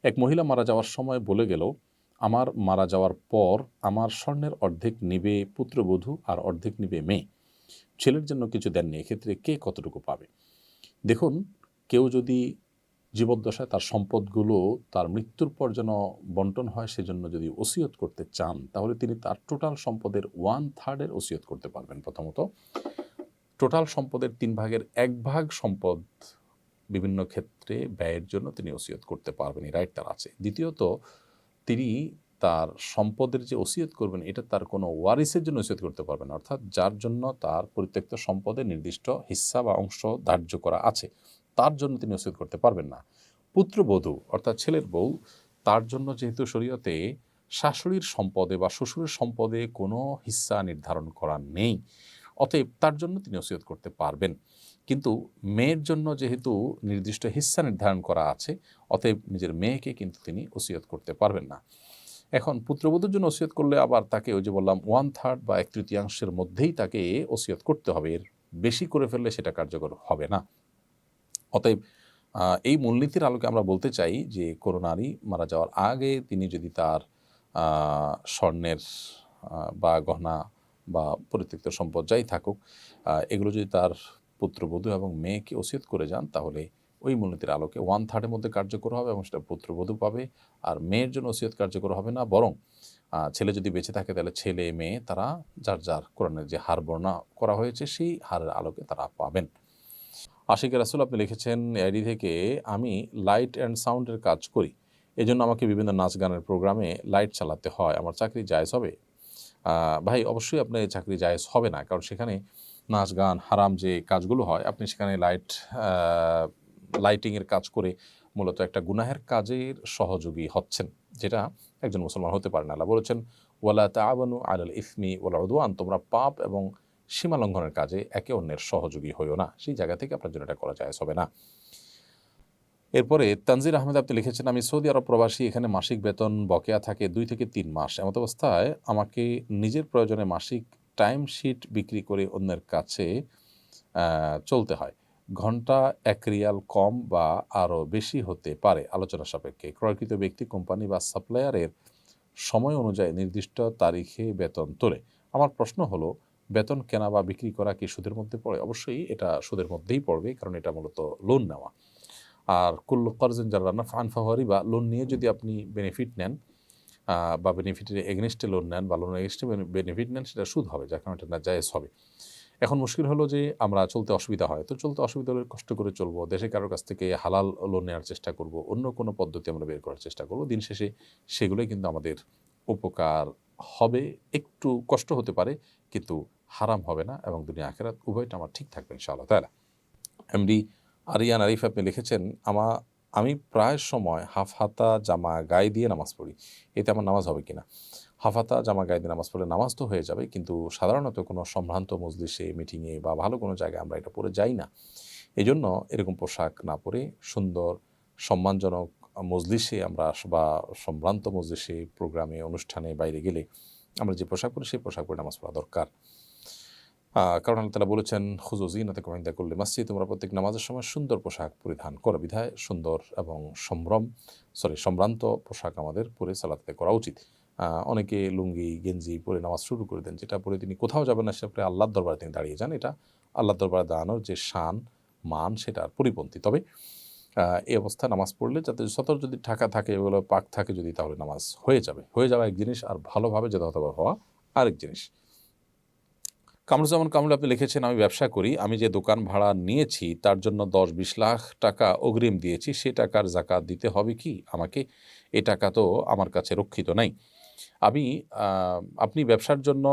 এক মহিলা মারা যাওয়ার সময় বলে গেল, আমার মারা যাওয়ার পর আমার স্বর্ণের অর্ধেক নিবে পুত্রবধূ আর অর্ধেক নিবে মেয়ে, ছেলের জন্য কিছু দেননি, এক্ষেত্রে কে কতটুকু পাবে? দেখুন, কেউ যদি জীবদ্দশায় তার সম্পদগুলো তার মৃত্যুর পর যেন বন্টন হয় সেজন্য যদি ওসিয়ত করতে চান, তাহলে তিনি তার টোটাল সম্পদের 1/3 ওসিয়ত করতে পারবেন। প্রথমত, টোটাল সম্পদের 3/1 সম্পদ বিভিন্ন ক্ষেত্রে ব্যয়ের জন্য তিনি ওসিয়ত করতে পারবেন, এই রাইট তার আছে। দ্বিতীয়ত, তিনি তার সম্পদের যে ওসিয়ত করবেন এটা তার কোনো ওয়ারিসের জন্য ওসিয়ত করতে পারবেন, অর্থাৎ যার জন্য তার পরিত্যক্ত সম্পদের নির্দিষ্ট হিস্সা বা অংশ ধার্য করা আছে, তার জন্য তিনি ওসিয়ত করতে পারবেন না। পুত্রবধূ অর্থাৎ ছেলের বউ, তার জন্য যেহেতু শরীয়তে শাশুড়ির সম্পদে বা শ্বশুরের সম্পদে কোনো হিস্সা নির্ধারণ করা নেই, অতএব তার জন্য তিনি ওসিয়ত করতে পারবেন। কিন্তু মেয়ের জন্য যেহেতু নির্দিষ্ট হিস্সা নির্ধারণ করা আছে, অতএব নিজের মেয়েকে কিন্তু তিনি ওসিয়ত করতে পারবেন না। এখন পুত্রবধূর জন্য ওসিয়ত করলে আবার তাকে ওই যে বললাম 1/3 বা 1/3 মধ্যেই তাকে ওসিয়ত করতে হবে, এর বেশি করে ফেললে সেটা কার্যকর হবে না। অতএব এই মূলনীতির আলোকে আমরা বলতে চাই যে কোনো নারী মারা যাওয়ার আগে তিনি যদি তার স্বর্ণের বা গহনা বা পরিত্যক্ত সম্পদ যাই থাকুক, এগুলো যদি তার পুত্রবধূ এবং মেয়েকে ওসিয়ত করে যান, তাহলে ওই মূলনীতির আলোকে 1/3 মধ্যে কার্যকর হবে এবং সেটা পুত্রবধূ পাবে। আর মেয়ের জন্য ওসিয়ত কার্যকর হবে না, বরং ছেলে যদি বেঁচে থাকে তাহলে ছেলে মেয়ে তারা যার যার কোরআনের যে হার বর্ণনা করা হয়েছে সেই হারের আলোকে তারা পাবেন। আশিকের রাসূল আপনি লিখেছেন আইডি থেকে, আমি লাইট অ্যান্ড সাউন্ডের কাজ করি, এজন্য আমাকে বিভিন্ন নাচ গানের প্রোগ্রামে লাইট চালাতে হয়, আমার চাকরি জায়েজ হবে? ভাই, অবশ্যই আপনার এই চাকরি জায়েজ হবে না, কারণ সেখানে নাচ গান হারাম যে কাজগুলো হয়, আপনি সেখানে লাইটিংয়ের কাজ করে মূলত একটা গুনাহের কাজের সহযোগী হচ্ছেন, যেটা একজন মুসলমান হতে পারে না। আল্লাহ বলেছেন, ওয়ালা তাআওয়ানু আলাল ইসমি ওয়াল উদওয়ান, তোমরা পাপ এবং সীমা লঙ্ঘনের কাজে একে অন্যের সহযোগী হইও না। সেই জায়গা থেকে আপনার জন্য এটা করা জায়েজ হবে না। এরপরে তানজির আহমেদ আপনি লিখেছেন, আমি সৌদি আরব প্রবাসী, এখানে মাসিক বেতন বকেয়া থাকে 2 থেকে 3 মাস। এমত অবস্থায় আমাকে নিজের প্রয়োজনে মাসিক টাইমশিট বিক্রি করে অন্যের কাছে চলতে হয়। ঘন্টা 1 রিয়াল কম বা আরও বেশি হতে পারে আলোচনা সাপেক্ষে। ক্রয়কৃত ব্যক্তি, কোম্পানি বা সাপ্লায়ারের সময় অনুযায়ী নির্দিষ্ট তারিখে বেতন তোলে। আমার প্রশ্ন হলো, বেতন কেনা বা বিক্রি করা কি সুদের মধ্যে পড়ে? অবশ্যই এটা সুদের মধ্যেই পড়বে, কারণ এটা মূলত লোন নেওয়া। আর কুল্লু কর্জিন যারা নাফআন ফাহুয়া রিবা, লোন নিয়ে যদি আপনি বেনিফিট নেন বা বেনিফিটের এগেনস্টে লোন নেন বা লোনের এগেনস্টে বেনিফিট নেন, সেটা সুদ হবে, যার কারণে এটা নাজায়েজ হবে। এখন মুশকিল হলো যে আমরা চলতে অসুবিধা হয়, তো চলতে অসুবিধা হলে কষ্ট করে চলবো, দেশে কারোর কাছ থেকে হালাল লোন নেওয়ার চেষ্টা করব, অন্য কোনো পদ্ধতি আমরা বের করার চেষ্টা করব। দিন শেষে সেগুলোই কিন্তু আমাদের উপকার হবে। একটু কষ্ট হতে পারে, কিন্তু হারাম হবে না এবং দুনিয়া আখিরাত উভয়টা আমার ঠিক থাকবে ইনশাআল্লাহ তাআলা। এমডি আরিয়ান আরিফ আপনি লিখেছেন, আমি প্রায় সময় হাফ হাতা জামা গায়ে দিয়ে নামাজ পড়ি, এতে আমার নামাজ হবে কিনা? হাফ হাতা জামা গায়ে দিয়ে নামাজ পড়লে নামাজ তো হয়ে যাবে, কিন্তু সাধারণত কোনো সম্ভ্রান্ত মজলিসে, মিটিংয়ে বা ভালো কোনো জায়গায় আমরা এটা পরে যাই না। এজন্য এরকম পোশাক না পরে সুন্দর সম্মানজনক মজলিসে আমরা বা সম্ভ্রান্ত মজলিসে, প্রোগ্রামে, অনুষ্ঠানে বাইরে গেলে আমরা যে পোশাক পরি সেই পোশাক পরে নামাজ পড়া দরকার। কারণ আল্লাহ তাআলা বলেছেন, খুযু যিনাতাকুম ইনদা কুল্লি মাসজিদ, তোমরা প্রত্যেক নামাজের সময় সুন্দর পোশাক পরিধান করো। বিধায় সুন্দর এবং সম্ভ্রান্ত পোশাক আমাদের পরে সালাত আদায় করা উচিত। অনেকে লুঙ্গি গেঞ্জি পরে নামাজ শুরু করে দেন, যেটা পরে তিনি কোথাও যাবেন না, সেটা আল্লাহর দরবারে তিনি দাঁড়িয়ে যান। এটা আল্লাহর দরবারে দাঁড়ানোর যে শান মান সেটার পরিপন্থী। তবে এই অবস্থায় নামাজ পড়লে যাতে সতর যদি ঢাকা থাকে, এগুলো পাক থাকে যদি, তাহলে নামাজ হয়ে যাওয়া এক জিনিস, আর ভালোভাবে যথাযথভাবে হওয়া আরেক জিনিস। কামরুজ্জামান কামরুল আপনি লিখেছেন, আমি ব্যবসা করি, আমি যে দোকান ভাড়া নিয়েছি তার জন্য 10-20 লাখ টাকা অগ্রিম দিয়েছি, সে টাকার জাকাত দিতে হবে কি আমাকে? এ টাকা তো আমার কাছে রক্ষিত নাই। আপনি ব্যবসার জন্য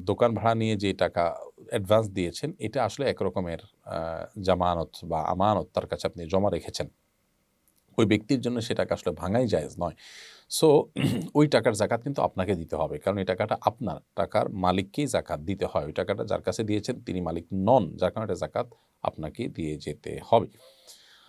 দোকান ভাড়া নিয়ে যে টাকা অ্যাডভান্স দিয়েছেন, এটা আসলে এক রকমের জামানত বা আমানত তার কাছে আপনি জমা রেখেছেন। ওই ব্যক্তির জন্য সে টাকা আসলে ভাঙাই জায়েজ নয়। সো ওই টাকার জাকাত কিন্তু আপনাকে দিতে হবে, কারণ এই টাকাটা আপনার, টাকার মালিককেই জাকাত দিতে হয়। ওই টাকাটা যার কাছে দিয়েছেন তিনি মালিক নন, যার কারণে এটা জাকাত আপনাকে দিয়ে যেতে হবে।